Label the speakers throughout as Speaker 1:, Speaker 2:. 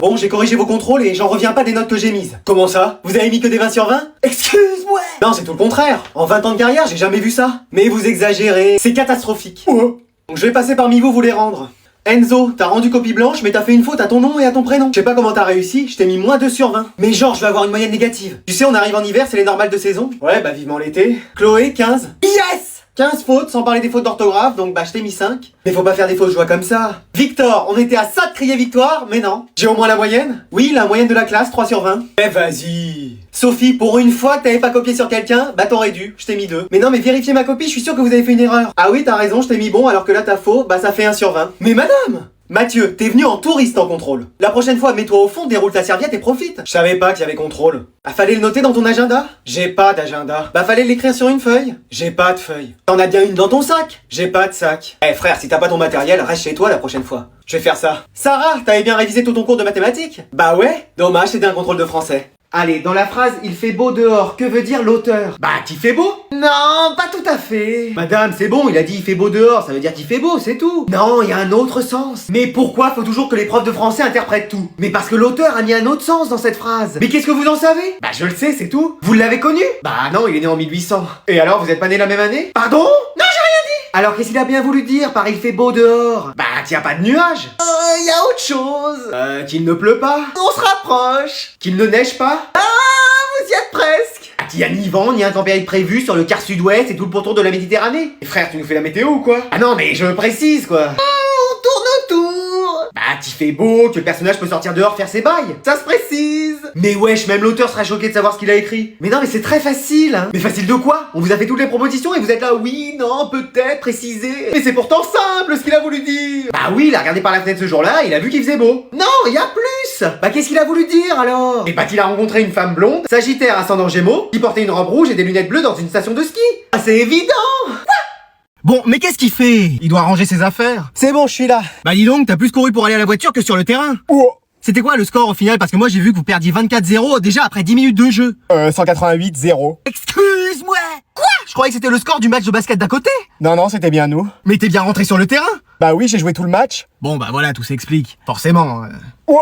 Speaker 1: Bon, j'ai corrigé vos contrôles et j'en reviens pas des notes que j'ai mises. Comment ça? Vous avez mis que des 20 sur 20? Excuse-moi. Non, c'est tout le contraire. En 20 ans de carrière, j'ai jamais vu ça. Mais vous exagérez. C'est catastrophique. Donc je vais passer parmi vous les rendre. Enzo, t'as rendu copie blanche, mais t'as fait une faute à ton nom et à ton prénom. Je sais pas comment t'as réussi, je t'ai mis moins 2 sur 20. Mais genre, je vais avoir une moyenne négative. Tu sais, on arrive en hiver, c'est les normales de saison. Ouais, bah vivement l'été. Chloé, 15. Yes! 15 fautes, sans parler des fautes d'orthographe, donc bah je t'ai mis 5. Mais faut pas faire des fausses joies comme ça. Victor, on était à ça de crier victoire, mais non. J'ai au moins la moyenne? Oui, la moyenne de la classe, 3 sur 20. Eh vas-y. Sophie, pour une fois que t'avais pas copié sur quelqu'un, bah t'aurais dû, je t'ai mis 2. Mais non, mais vérifiez ma copie, je suis sûr que vous avez fait une erreur. Ah oui, t'as raison, je t'ai mis bon, alors que là t'as faux, bah ça fait 1 sur 20. Mais madame! Mathieu, t'es venu en touriste en contrôle. La prochaine fois, mets-toi au fond, déroule ta serviette et profite. Je savais pas qu'il y avait contrôle. Bah fallait le noter dans ton agenda? J'ai pas d'agenda. Bah fallait l'écrire sur une feuille? J'ai pas de feuille. T'en as bien une dans ton sac? J'ai pas de sac. Eh frère, si t'as pas ton matériel, reste chez toi la prochaine fois. Je vais faire ça. Sarah, t'avais bien révisé tout ton cours de mathématiques? Bah ouais. Dommage, c'était un contrôle de français. Allez, dans la phrase « Il fait beau dehors », que veut dire l'auteur? Bah, qu'il fait beau? Non, pas tout à fait. Madame, c'est bon, il a dit « Il fait beau dehors », ça veut dire qu'il fait beau, c'est tout. Non, il y a un autre sens. Mais pourquoi faut toujours que les profs de français interprètent tout? Mais parce que l'auteur a mis un autre sens dans cette phrase. Mais qu'est-ce que vous en savez? Bah, je le sais, c'est tout. Vous l'avez connu? Bah non, il est né en 1800. Et alors, vous êtes pas né la même année? Pardon? Non, j'ai rien dit. Alors, qu'est-ce qu'il a bien voulu dire par « Il fait beau dehors »? Bah, qu'il y a pas de nuages. Il y a autre chose. Qu'il ne pleut pas. On se rapproche. Qu'il ne neige pas. Ah, vous y êtes presque. Qu'il n'y a ni vent, ni intempérie prévue sur le quart sud-ouest et tout le pourtour de la Méditerranée. Et frère, tu nous fais la météo ou quoi? Ah non, mais je précise quoi. On tourne autour. Bah, qu'il fait beau, que le personnage peut sortir dehors faire ses bails. Ça se précise. Mais wesh, même l'auteur sera choqué de savoir ce qu'il a écrit. Mais non, mais c'est très facile, hein. Mais facile de quoi? On vous a fait toutes les propositions et vous êtes là, oui, non, peut-être, préciser. Mais c'est pourtant simple ce qu'il a voulu dire. Bah oui, il a regardé par la fenêtre ce jour-là, il a vu qu'il faisait beau. Non, il y a plus. Bah qu'est-ce qu'il a voulu dire alors? Et bah qu'il a rencontré une femme blonde, sagittaire ascendant Gémeaux, qui portait une robe rouge et des lunettes bleues dans une station de ski. Ah c'est évident.
Speaker 2: Bon, mais qu'est-ce qu'il fait? Il doit ranger ses affaires.
Speaker 1: C'est bon, je suis là.
Speaker 2: Bah dis donc, t'as plus couru pour aller à la voiture que sur le terrain.
Speaker 1: Oh.
Speaker 2: C'était quoi le score au final? Parce que moi j'ai vu que vous perdiez 24-0 déjà après 10 minutes de jeu.
Speaker 3: 188-0.
Speaker 2: Excuse-moi. Quoi? Je croyais que c'était le score du match de basket d'à côté.
Speaker 3: Non, c'était bien nous.
Speaker 2: Mais t'es bien rentré sur le terrain?
Speaker 3: Bah oui, j'ai joué tout le match.
Speaker 2: Bon bah voilà, tout s'explique. Forcément.
Speaker 3: Oh.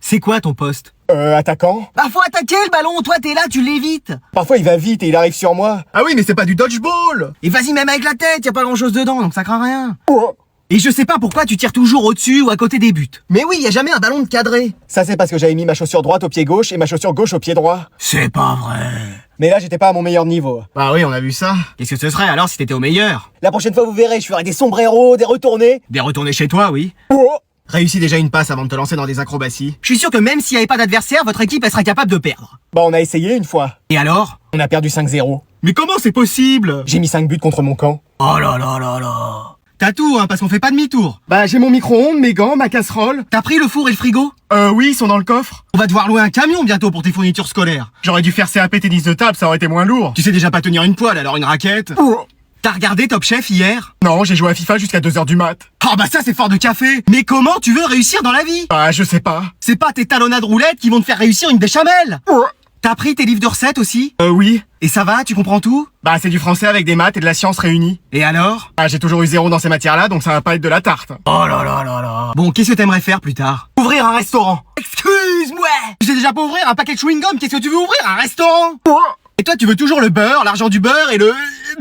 Speaker 2: C'est quoi ton poste?
Speaker 3: Attaquant.
Speaker 2: Bah faut attaquer le ballon, toi t'es là, tu l'évites.
Speaker 3: Parfois il va vite et il arrive sur moi.
Speaker 2: Ah oui, mais c'est pas du dodgeball. Et vas-y même avec la tête, y a pas grand chose dedans, donc ça craint rien.
Speaker 3: Oh.
Speaker 2: Et je sais pas pourquoi tu tires toujours au-dessus ou à côté des buts. Mais oui, y a jamais un ballon de cadré.
Speaker 3: Ça c'est parce que j'avais mis ma chaussure droite au pied gauche et ma chaussure gauche au pied droit.
Speaker 2: C'est pas vrai.
Speaker 3: Mais là j'étais pas à mon meilleur niveau.
Speaker 2: Bah oui, on a vu ça. Qu'est-ce que ce serait alors si t'étais au meilleur?
Speaker 3: La prochaine fois vous verrez, je ferai des sombreros, des retournés.
Speaker 2: Des retournés chez toi, oui.
Speaker 3: Oh.
Speaker 2: Réussis déjà une passe avant de te lancer dans des acrobaties. Je suis sûr que même s'il n'y avait pas d'adversaire, votre équipe elle serait capable de perdre.
Speaker 3: Bah on a essayé une fois.
Speaker 2: Et alors?
Speaker 3: On a perdu 5-0.
Speaker 2: Mais comment c'est possible?
Speaker 3: J'ai mis 5 buts contre mon camp.
Speaker 2: Oh là là là là. T'as tout, hein, parce qu'on fait pas demi-tour.
Speaker 3: Bah j'ai mon micro-ondes, mes gants, ma casserole.
Speaker 2: T'as pris le four et le frigo?
Speaker 3: Oui, ils sont dans le coffre.
Speaker 2: On va devoir louer un camion bientôt pour tes fournitures scolaires.
Speaker 3: J'aurais dû faire CAP tennis de table, ça aurait été moins lourd.
Speaker 2: Tu sais déjà pas tenir une poêle, alors une raquette.
Speaker 3: Oh.
Speaker 2: T'as regardé Top Chef hier?
Speaker 3: Non, j'ai joué à FIFA jusqu'à 2h du mat.
Speaker 2: Oh bah ça c'est fort de café. Mais comment tu veux réussir dans la vie?
Speaker 3: Bah je sais pas.
Speaker 2: C'est pas tes talonnades roulettes qui vont te faire réussir une béchamel.
Speaker 3: Oh.
Speaker 2: T'as pris tes livres de recettes aussi?
Speaker 3: Oui.
Speaker 2: Et ça va, tu comprends tout?
Speaker 3: Bah c'est du français avec des maths et de la science réunies.
Speaker 2: Et alors?
Speaker 3: Ah j'ai toujours eu 0 dans ces matières-là, donc ça va pas être de la tarte.
Speaker 2: Oh là là là là. Bon, qu'est-ce que t'aimerais faire plus tard? Ouvrir un restaurant. Excuse-moi. Tu sais déjà pas ouvrir un paquet de chewing-gum, qu'est-ce que tu veux ouvrir? Un restaurant?
Speaker 3: Oh.
Speaker 2: Et toi tu veux toujours le beurre, l'argent du beurre et de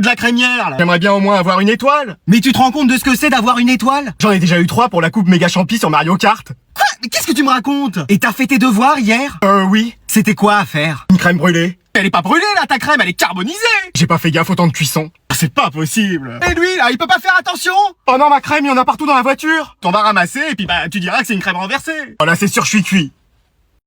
Speaker 2: la crémière là.
Speaker 3: J'aimerais bien au moins avoir une étoile.
Speaker 2: Mais tu te rends compte de ce que c'est d'avoir une étoile?
Speaker 3: J'en ai déjà eu 3 pour la coupe méga champi sur Mario Kart.
Speaker 2: Quoi? Mais qu'est-ce que tu me racontes? Et t'as fait tes devoirs hier?
Speaker 3: Oui.
Speaker 2: C'était quoi à faire?
Speaker 3: Une crème brûlée.
Speaker 2: Elle est pas brûlée là ta crème, elle est carbonisée.
Speaker 3: J'ai pas fait gaffe au temps de cuisson. C'est pas possible.
Speaker 2: Et lui là, il peut pas faire attention?
Speaker 3: Oh non, ma crème, il y en a partout dans la voiture. T'en vas ramasser et puis bah tu diras que c'est une crème renversée. Oh là c'est sûr, je suis cuit.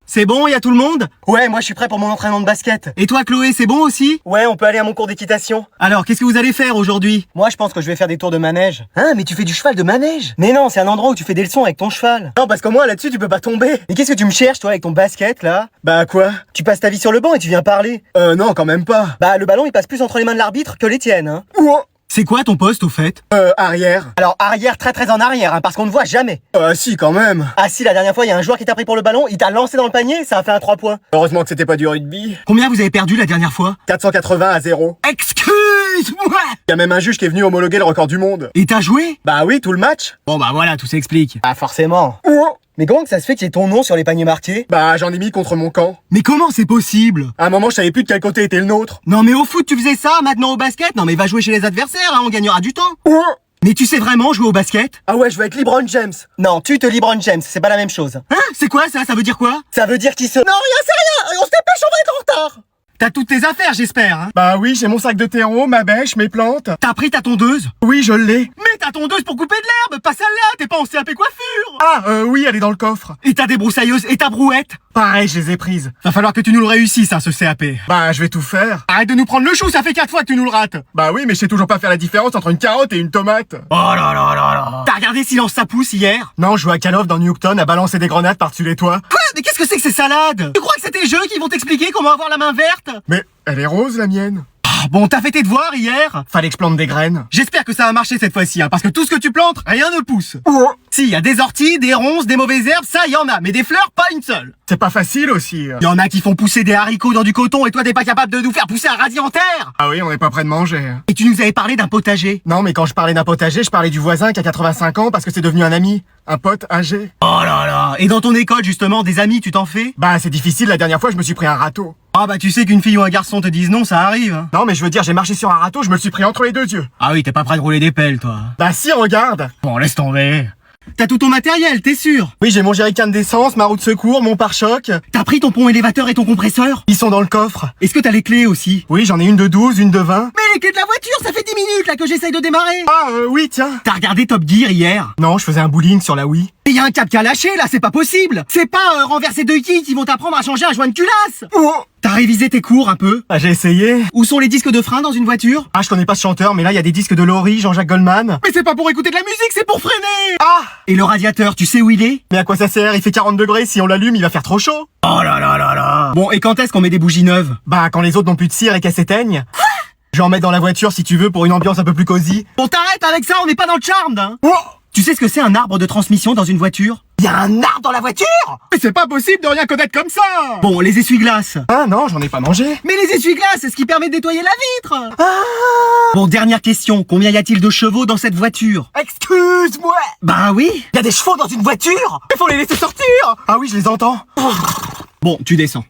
Speaker 2: C'est bon, y a tout le monde?
Speaker 1: Ouais, moi je suis prêt pour mon entraînement de basket.
Speaker 2: Et toi Chloé, c'est bon aussi?
Speaker 1: Ouais, on peut aller à mon cours d'équitation.
Speaker 2: Alors, qu'est-ce que vous allez faire aujourd'hui?
Speaker 1: Moi je pense que je vais faire des tours de manège. Hein, mais tu fais du cheval de manège? Mais non, c'est un endroit où tu fais des leçons avec ton cheval. Non, parce que moi là-dessus tu peux pas tomber. Mais qu'est-ce que tu me cherches toi avec ton basket là? Bah quoi? Tu passes ta vie sur le banc et tu viens parler.
Speaker 3: Non, quand même pas.
Speaker 1: Bah le ballon il passe plus entre les mains de l'arbitre que les tiennes, hein.
Speaker 3: Oh.
Speaker 2: C'est quoi ton poste au fait?
Speaker 3: Arrière.
Speaker 1: Alors arrière, très en arrière, hein, parce qu'on ne voit jamais.
Speaker 3: Si, quand même.
Speaker 1: Ah si, la dernière fois, il y a un joueur qui t'a pris pour le ballon, il t'a lancé dans le panier, ça a fait un 3 points.
Speaker 3: Heureusement que c'était pas du rugby.
Speaker 2: Combien vous avez perdu la dernière fois?
Speaker 3: 480-0.
Speaker 2: Excuse-moi!
Speaker 3: Y a même un juge qui est venu homologuer le record du monde.
Speaker 2: Et t'as joué?
Speaker 3: Bah oui, tout le match.
Speaker 2: Bon bah voilà, tout s'explique.
Speaker 1: Ah forcément.
Speaker 3: Oh.
Speaker 2: Mais comment que ça se fait qu'il y ait ton nom sur les paniers marqués?
Speaker 3: Bah, j'en ai mis contre mon camp.
Speaker 2: Mais comment c'est possible?
Speaker 3: À un moment, je savais plus de quel côté était le nôtre.
Speaker 2: Non mais au foot tu faisais ça, maintenant au basket? Non mais va jouer chez les adversaires, hein, on gagnera du temps.
Speaker 3: Oh
Speaker 2: Mais tu sais vraiment jouer au basket?
Speaker 3: ah ouais, je veux être LeBron James.
Speaker 2: Non, tu te LeBron James, c'est pas la même chose. Hein? C'est quoi ça? Ça veut dire quoi? Ça veut dire qu'il se... Non, rien, c'est rien! On se dépêche, on va être en retard! T'as toutes tes affaires, j'espère, hein?
Speaker 3: Bah oui, j'ai mon sac de terreau, ma bêche, mes plantes.
Speaker 2: T'as pris ta tondeuse?
Speaker 3: Oui, je l'ai.
Speaker 2: Mais ta tondeuse pour couper de l'herbe, pas celle-là, t'es pas en CAP coiffure!
Speaker 3: Ah, oui, elle est dans le coffre.
Speaker 2: Et ta débroussailleuse et ta brouette?
Speaker 3: Pareil, je les ai prises.
Speaker 2: Va falloir que tu nous le réussisses, hein, ce CAP.
Speaker 3: Bah, je vais tout faire.
Speaker 2: Arrête de nous prendre le chou, ça fait 4 fois que tu nous le rates!
Speaker 3: Bah oui, mais je sais toujours pas faire la différence entre une carotte et une tomate.
Speaker 2: Oh là là là là! T'as regardé Silence ça pousse hier?
Speaker 3: Non, je joue à Call of dans Newton à balancer des grenades par-dessus les toits.
Speaker 2: Quoi? Mais qu'est-ce que c'est que ces salades? Tu crois que c'est tes jeux qui vont t'expliquer comment avoir la main verte?
Speaker 3: Mais elle est rose, la mienne.
Speaker 2: Bon, t'as fait tes devoirs hier?
Speaker 3: Fallait que je plante des graines.
Speaker 2: J'espère que ça a marché cette fois-ci, hein, parce que tout ce que tu plantes, rien ne pousse.
Speaker 3: Oh,
Speaker 2: Si, y a des orties, des ronces, des mauvaises herbes, ça y en a, mais des fleurs, pas une seule.
Speaker 3: c'est pas facile aussi.
Speaker 2: Y en a qui font pousser des haricots dans du coton et toi t'es pas capable de nous faire pousser un radis en terre.
Speaker 3: Ah oui, on n'est pas près de manger.
Speaker 2: Et tu nous avais parlé d'un potager.
Speaker 3: Non, mais quand je parlais d'un potager, je parlais du voisin qui a 85 ans parce que c'est devenu un ami. Un pote âgé.
Speaker 2: Oh là là. Et dans ton école, justement, des amis, tu t'en fais?
Speaker 3: Bah, c'est difficile, la dernière fois, je me suis pris un râteau.
Speaker 2: Ah bah tu sais qu'une fille ou un garçon te dise non, ça arrive. Hein.
Speaker 3: Non, mais je veux dire, j'ai marché sur un râteau, je me le suis pris entre les deux yeux.
Speaker 2: Ah oui, t'es pas prêt de rouler des pelles, toi.
Speaker 3: Bah si, regarde.
Speaker 2: Bon, laisse tomber. T'as tout ton matériel, t'es sûr?
Speaker 3: Oui, j'ai mon jerrycan d'essence, ma roue de secours, mon pare-choc.
Speaker 2: T'as pris ton pont élévateur et ton compresseur?
Speaker 3: Ils sont dans le coffre.
Speaker 2: Est-ce que t'as les clés aussi?
Speaker 3: Oui, j'en ai une de 12, une de 20.
Speaker 2: Mais les clés de la voiture, ça fait 10 minutes là que j'essaye de démarrer.
Speaker 3: Ah, oui, tiens.
Speaker 2: T'as regardé Top Gear hier?
Speaker 3: Non, je faisais un bowling sur la Wii.
Speaker 2: Et y a un cap qui a lâché là, c'est pas possible. C'est pas renverser deux quilles qui vont t'apprendre à changer un joint de culasse.
Speaker 3: Oh.
Speaker 2: T'as révisé tes cours un peu?
Speaker 3: Ah, j'ai essayé.
Speaker 2: Où sont les disques de frein dans une voiture?
Speaker 3: Ah, je connais pas ce chanteur, mais là, il y a des disques de Laurie, Jean-Jacques Goldman.
Speaker 2: Mais c'est pas pour écouter de la musique, c'est pour freiner.
Speaker 3: Ah.
Speaker 2: Et le radiateur, tu sais où il est?
Speaker 3: Mais à quoi ça sert? Il fait 40 degrés, si on l'allume, il va faire trop chaud.
Speaker 2: Oh là là là là. Bon, et quand est-ce qu'on met des bougies neuves?
Speaker 3: Bah, quand les autres n'ont plus de cire et qu'elles s'éteignent. Je vais en mettre dans la voiture si tu veux pour une ambiance un peu plus cosy.
Speaker 2: Bon, t'arrêtes avec ça, on n'est pas dans le charme, hein.
Speaker 3: Oh.
Speaker 2: Tu sais ce que c'est un arbre de transmission dans une voiture? Y a un arbre dans la voiture?
Speaker 3: Mais c'est pas possible de rien connaître comme ça.
Speaker 2: Bon, les essuie-glaces.
Speaker 3: Ah non, j'en ai pas mangé.
Speaker 2: Mais les essuie-glaces, c'est ce qui permet de nettoyer la vitre. Bon, dernière question. Combien y a-t-il de chevaux dans cette voiture?
Speaker 3: Excuse-moi.
Speaker 2: Bah oui.
Speaker 3: Y a des chevaux dans une voiture. Il faut les laisser sortir. Ah oui, je les entends.
Speaker 2: Bon, tu descends.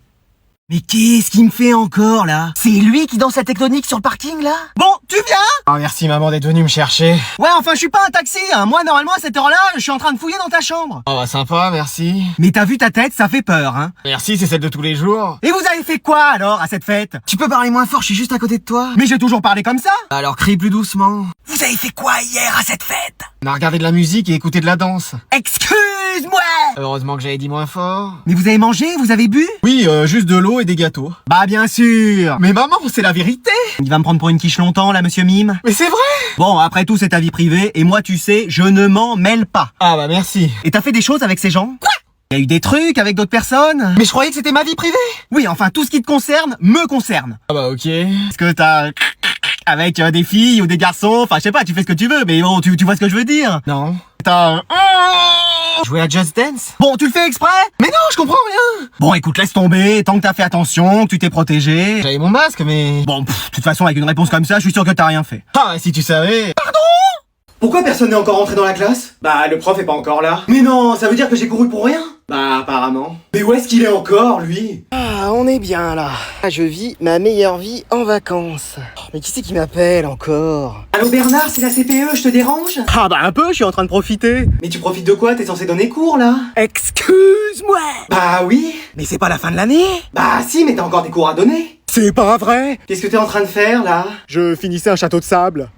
Speaker 2: Mais qu'est-ce qu'il me fait encore, là? C'est lui qui danse la tectonique sur le parking, là? Bon, tu viens?
Speaker 3: Ah merci maman d'être venue me chercher.
Speaker 2: Ouais, enfin, je suis pas un taxi, hein. Moi, normalement, à cette heure-là, je suis en train de fouiller dans ta chambre.
Speaker 3: Oh bah sympa, merci.
Speaker 2: Mais t'as vu ta tête, ça fait peur, hein.
Speaker 3: Merci, c'est celle de tous les jours.
Speaker 2: Et vous avez fait quoi, alors, à cette fête?
Speaker 3: Tu peux parler moins fort, je suis juste à côté de toi.
Speaker 2: Mais j'ai toujours parlé comme ça.
Speaker 3: Alors crie plus doucement.
Speaker 2: Vous avez fait quoi hier à cette fête?
Speaker 3: On a regardé de la musique et écouté de la danse.
Speaker 2: Excuse-moi!
Speaker 3: Heureusement que j'avais dit moins fort.
Speaker 2: Mais vous avez mangé? Vous avez bu?
Speaker 3: Oui, juste de l'eau et des gâteaux.
Speaker 2: Bah bien sûr!
Speaker 3: Mais maman, c'est la vérité.
Speaker 2: Il va me prendre pour une quiche longtemps là, monsieur Mime?
Speaker 3: Mais c'est vrai.
Speaker 2: Bon, après tout, c'est ta vie privée, et moi, tu sais, je ne m'en mêle pas.
Speaker 3: Ah bah merci.
Speaker 2: Et t'as fait des choses avec ces gens? Quoi? Il y a eu des trucs avec d'autres personnes?
Speaker 3: Mais je croyais que c'était ma vie privée.
Speaker 2: Oui, enfin, tout ce qui te concerne, me concerne.
Speaker 3: Ah bah ok.
Speaker 2: Est-ce que t'as... avec des filles ou des garçons, enfin, je sais pas, tu fais ce que tu veux, mais bon, tu vois ce que je veux dire?
Speaker 3: Non.
Speaker 2: T'as...
Speaker 3: Jouer à Just Dance?
Speaker 2: Bon, tu le fais exprès?
Speaker 3: Mais non, je comprends rien.
Speaker 2: Bon, écoute, laisse tomber, tant que t'as fait attention, que tu t'es protégé...
Speaker 3: J'avais mon masque, mais...
Speaker 2: Bon, de toute façon, avec une réponse comme ça, je suis sûr que t'as rien fait.
Speaker 3: Ah, si tu savais...
Speaker 1: Pourquoi personne n'est encore rentré dans la classe? Bah, le prof est pas encore là. Mais non, ça veut dire que j'ai couru pour rien? Bah, apparemment. Mais où est-ce qu'il est encore, lui?
Speaker 4: Ah, on est bien là. Ah, je vis ma meilleure vie en vacances. Oh, mais qui c'est qui m'appelle encore?
Speaker 1: Allô Bernard, c'est la CPE, je te dérange?
Speaker 2: Ah bah un peu, je suis en train de profiter.
Speaker 1: Mais tu profites de quoi? T'es censé donner cours, là?
Speaker 2: Excuse-moi.
Speaker 1: Bah oui.
Speaker 2: Mais c'est pas la fin de l'année?
Speaker 1: Bah si, mais t'as encore des cours à donner.
Speaker 3: C'est pas vrai.
Speaker 1: Qu'est-ce que t'es en train de faire, là?
Speaker 3: Je finissais un château de sable.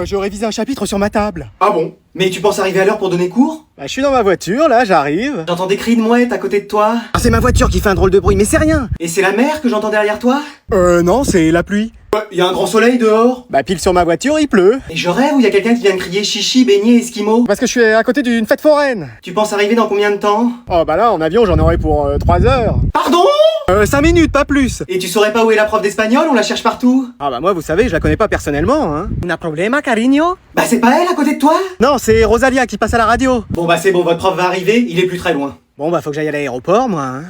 Speaker 3: Je révisais un chapitre sur ma table.
Speaker 1: Ah bon? Mais tu penses arriver à l'heure pour donner cours?
Speaker 3: Bah, je suis dans ma voiture, là, j'arrive.
Speaker 1: J'entends des cris de mouettes à côté de toi.
Speaker 2: Ah, c'est ma voiture qui fait un drôle de bruit, mais c'est rien.
Speaker 1: Et c'est la mer que j'entends derrière toi?
Speaker 3: Non, c'est la pluie.
Speaker 1: Ouais, y a un grand soleil dehors.
Speaker 3: Bah, pile sur ma voiture, il pleut.
Speaker 1: Et je rêve ou y a quelqu'un qui vient de crier chichi, beignet, esquimau?
Speaker 3: Parce que je suis à côté d'une fête foraine.
Speaker 1: Tu penses arriver dans combien de temps?
Speaker 3: Oh, bah là, en avion, j'en aurais pour 3 heures.
Speaker 1: Pardon?
Speaker 3: 5 minutes, pas plus.
Speaker 1: Et tu saurais pas où est la prof d'espagnol? On la cherche partout.
Speaker 3: Ah, bah moi, vous savez, je la connais pas personnellement, hein.
Speaker 2: Un problema, cariño?
Speaker 1: Bah c'est pas elle à côté de toi?
Speaker 3: Non, c'est Rosalia qui passe à la radio.
Speaker 1: Bon bah c'est bon, votre prof va arriver, il est plus très loin.
Speaker 2: Bon bah faut que j'aille à l'aéroport, moi, hein.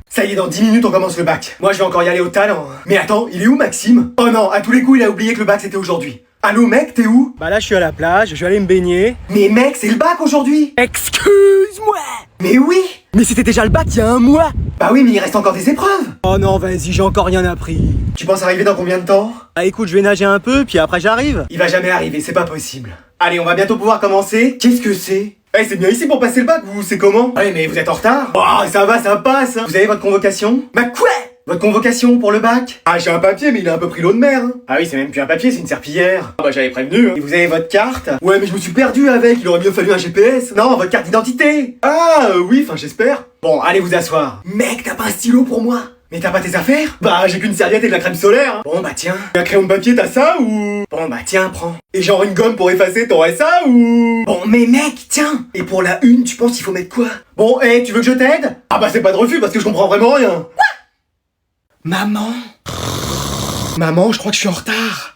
Speaker 1: Ça y est, dans 10 minutes on commence le bac. Moi je vais encore y aller au talent. Mais attends, il est où Maxime? Oh non, à tous les coups il a oublié que le bac c'était aujourd'hui. Allô mec, t'es où?
Speaker 2: Bah là, je suis à la plage, je vais aller me baigner.
Speaker 1: Mais mec, c'est le bac aujourd'hui.
Speaker 2: Excuse-moi.
Speaker 1: Mais oui.
Speaker 2: Mais c'était déjà le bac il y a un mois.
Speaker 1: Bah oui, mais il reste encore des épreuves.
Speaker 2: Oh non, vas-y, j'ai encore rien appris.
Speaker 1: Tu penses arriver dans combien de temps?
Speaker 2: Ah écoute, je vais nager un peu, puis après j'arrive.
Speaker 1: Il va jamais arriver, c'est pas possible. Allez, on va bientôt pouvoir commencer. Qu'est-ce que c'est? Eh, c'est bien ici pour passer le bac, vous, c'est comment? Ouais, mais vous êtes en retard. Oh, ça va, ça passe. Hein. Vous avez votre convocation? Bah quoi? Votre convocation pour le bac? Ah, j'ai un papier, mais il a un peu pris l'eau de mer. Hein. Ah oui, c'est même plus un papier, c'est une serpillière. Ah bah j'avais prévenu. Hein. Et vous avez votre carte? Ouais, mais je me suis perdu avec, il aurait bien fallu un GPS. Non, votre carte d'identité. Ah, oui, enfin j'espère. Bon, allez vous asseoir. Mec, t'as pas un stylo pour moi? Mais t'as pas tes affaires? Bah j'ai qu'une serviette et de la crème solaire. Hein. Bon bah tiens. Un crayon de papier, t'as ça ou? Bon bah tiens, prends. Et genre une gomme pour effacer, t'aurais ça ou? Bon mais mec, tiens. Et pour la une, tu penses qu'il faut mettre quoi? Bon, tu veux que je t'aide? Ah bah c'est pas de refus parce que je comprends vraiment rien. Quoi? Maman? Maman, je crois que je suis en retard.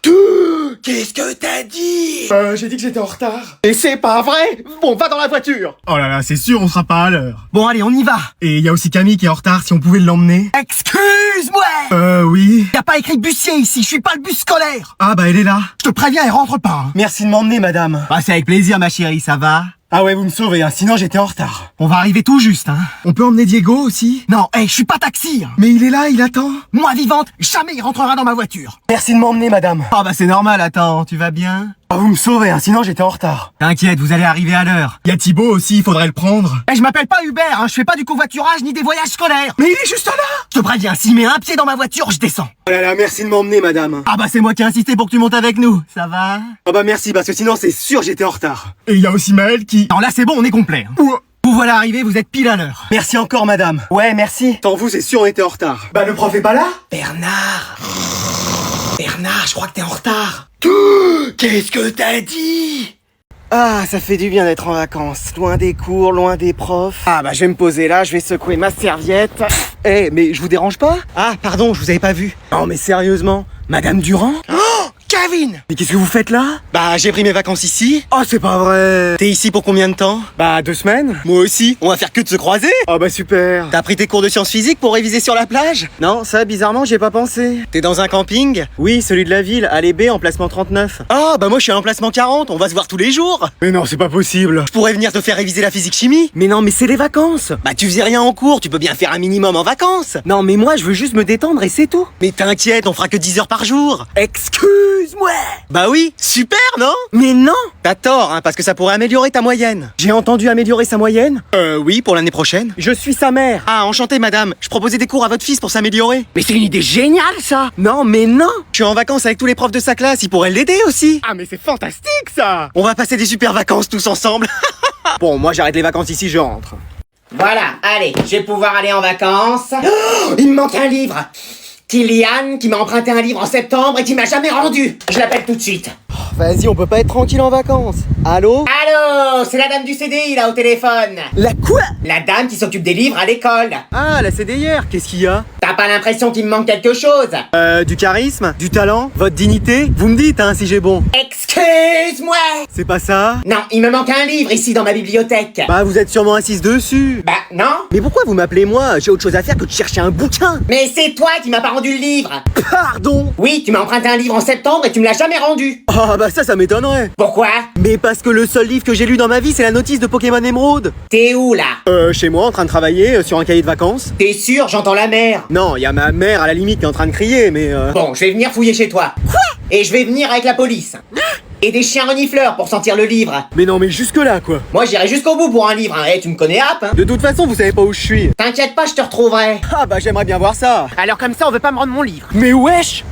Speaker 1: Qu'est-ce que t'as dit? J'ai dit que j'étais en retard.
Speaker 2: Et c'est pas vrai. Bon, va dans la voiture.
Speaker 3: Oh là là, c'est sûr, on sera pas à l'heure.
Speaker 2: Bon, allez, on y va.
Speaker 3: Et il y a aussi Camille qui est en retard, si on pouvait l'emmener.
Speaker 2: Excuse-moi.
Speaker 3: Oui.
Speaker 2: Y a pas écrit bussier ici, je suis pas le bus scolaire.
Speaker 3: Ah bah elle est là.
Speaker 2: Je te préviens, elle rentre pas. Hein.
Speaker 1: Merci de m'emmener, madame.
Speaker 2: Bah c'est avec plaisir, ma chérie, ça va?
Speaker 1: Ah ouais, vous me sauvez, hein, sinon j'étais en retard.
Speaker 2: On va arriver tout juste, hein.
Speaker 3: On peut emmener Diego aussi?
Speaker 2: Non, je suis pas taxi. Hein.
Speaker 3: Mais il est là, il attend.
Speaker 2: Moi vivante, jamais il rentrera dans ma voiture.
Speaker 1: Merci de m'emmener, madame.
Speaker 2: Ah bah c'est normal, attends, tu vas bien?
Speaker 1: Ah, vous me sauvez, hein, sinon j'étais en retard.
Speaker 2: T'inquiète, vous allez arriver à l'heure.
Speaker 3: Il y a Thibaut aussi, il faudrait le prendre.
Speaker 2: Je m'appelle pas Hubert, hein, je fais pas du covoiturage ni des voyages scolaires.
Speaker 3: Mais il est juste là.
Speaker 2: Je te préviens, s'il met un pied dans ma voiture, je descends.
Speaker 1: Oh là là, merci de m'emmener, madame.
Speaker 2: Ah bah c'est moi qui ai insisté pour que tu montes avec nous, ça va?
Speaker 1: Ah bah merci, parce que sinon c'est sûr j'étais en retard.
Speaker 3: Et il y a aussi Maël qui...
Speaker 2: Non là c'est bon, on est complet. Hein.
Speaker 3: Ouh.
Speaker 2: Vous voilà arrivés, vous êtes pile à l'heure.
Speaker 1: Merci encore, madame. Ouais, merci. Sans vous, c'est sûr on était en retard. Bah le prof est pas là?
Speaker 2: Bernard, je crois que t'es en retard.
Speaker 1: Qu'est-ce que t'as dit?
Speaker 4: Ah, ça fait du bien d'être en vacances. Loin des cours, loin des profs. Ah bah je vais me poser là, je vais secouer ma serviette. Mais je vous dérange pas?
Speaker 2: Ah pardon, je vous avais pas vu.
Speaker 1: Non mais sérieusement, madame Durand?
Speaker 4: Kevin!
Speaker 1: Mais qu'est-ce que vous faites là?
Speaker 4: Bah j'ai pris mes vacances ici.
Speaker 1: Oh c'est pas vrai.
Speaker 4: T'es ici pour combien de temps?
Speaker 1: Bah 2 semaines.
Speaker 4: Moi aussi, on va faire que de se croiser.
Speaker 1: Oh bah super.
Speaker 4: T'as pris tes cours de sciences physiques pour réviser sur la plage?
Speaker 1: Non, ça bizarrement j'ai pas pensé.
Speaker 4: T'es dans un camping?
Speaker 1: Oui, celui de la ville, allée B, emplacement 39.
Speaker 4: Ah bah moi je suis à l'emplacement 40, on va se voir tous les jours.
Speaker 1: Mais non, c'est pas possible.
Speaker 4: Je pourrais venir te faire réviser la physique-chimie.
Speaker 1: Mais non, mais c'est les vacances.
Speaker 4: Bah tu faisais rien en cours, tu peux bien faire un minimum en vacances.
Speaker 1: Non mais moi je veux juste me détendre et c'est tout.
Speaker 4: Mais t'inquiète, on fera que 10 heures par jour.
Speaker 1: Excuse-moi.
Speaker 4: Bah oui, super non?
Speaker 1: Mais non.
Speaker 4: T'as tort, hein, parce que ça pourrait améliorer ta moyenne.
Speaker 1: J'ai entendu améliorer sa moyenne.
Speaker 4: Oui, pour l'année prochaine.
Speaker 1: Je suis sa mère.
Speaker 4: Ah, enchanté madame, je proposais des cours à votre fils pour s'améliorer.
Speaker 1: Mais c'est une idée géniale ça. Non mais non.
Speaker 4: Je suis en vacances avec tous les profs de sa classe, ils pourraient l'aider aussi.
Speaker 3: Ah mais c'est fantastique ça.
Speaker 4: On va passer des super vacances tous ensemble.
Speaker 1: Bon, moi j'arrête les vacances ici, je rentre.
Speaker 5: Voilà, allez, je vais pouvoir aller en vacances. Oh, il me manque un livre. Kylian qui m'a emprunté un livre en septembre et qui m'a jamais rendu. Je l'appelle tout de suite.
Speaker 4: Vas-y, on peut pas être tranquille en vacances. Allô?
Speaker 5: Allô, c'est la dame du CDI là au téléphone.
Speaker 1: La quoi?
Speaker 5: La dame qui s'occupe des livres à l'école.
Speaker 1: Ah, la CDIR, qu'est-ce qu'il y a?
Speaker 5: T'as pas l'impression qu'il me manque quelque chose?
Speaker 1: Du charisme? Du talent? Votre dignité? Vous me dites, hein, si j'ai bon.
Speaker 5: Excuse-moi.
Speaker 1: C'est pas ça?
Speaker 5: Non, il me manque un livre ici dans ma bibliothèque.
Speaker 1: Bah, vous êtes sûrement assise dessus.
Speaker 5: Bah non.
Speaker 1: Mais pourquoi vous m'appelez moi? J'ai autre chose à faire que de chercher un bouquin.
Speaker 5: Mais c'est toi qui m'as pas rendu le livre.
Speaker 1: Pardon?
Speaker 5: Oui, tu m'as emprunté un livre en septembre et tu me l'as jamais rendu.
Speaker 1: Ah, bah ça m'étonnerait.
Speaker 5: Pourquoi?
Speaker 1: Mais parce que le seul livre que j'ai lu dans ma vie, c'est la notice de Pokémon Émeraude.
Speaker 5: T'es où là?
Speaker 1: Chez moi, en train de travailler sur un cahier de vacances.
Speaker 5: T'es sûr, j'entends la mer.
Speaker 1: Non, il y a ma mère à la limite qui est en train de crier, mais
Speaker 5: Bon, je vais venir fouiller chez toi. Quoi? Et je vais venir avec la police. Et des chiens renifleurs pour sentir le livre.
Speaker 1: Mais non, mais jusque-là, quoi.
Speaker 5: Moi, j'irai jusqu'au bout pour un livre, hein. Tu me connais, Hap, hein.
Speaker 1: De toute façon, vous savez pas où je suis.
Speaker 5: T'inquiète pas, je te retrouverai.
Speaker 1: Ah bah j'aimerais bien voir ça.
Speaker 2: Alors comme ça, on veut pas me rendre mon livre.
Speaker 1: Mais wesh!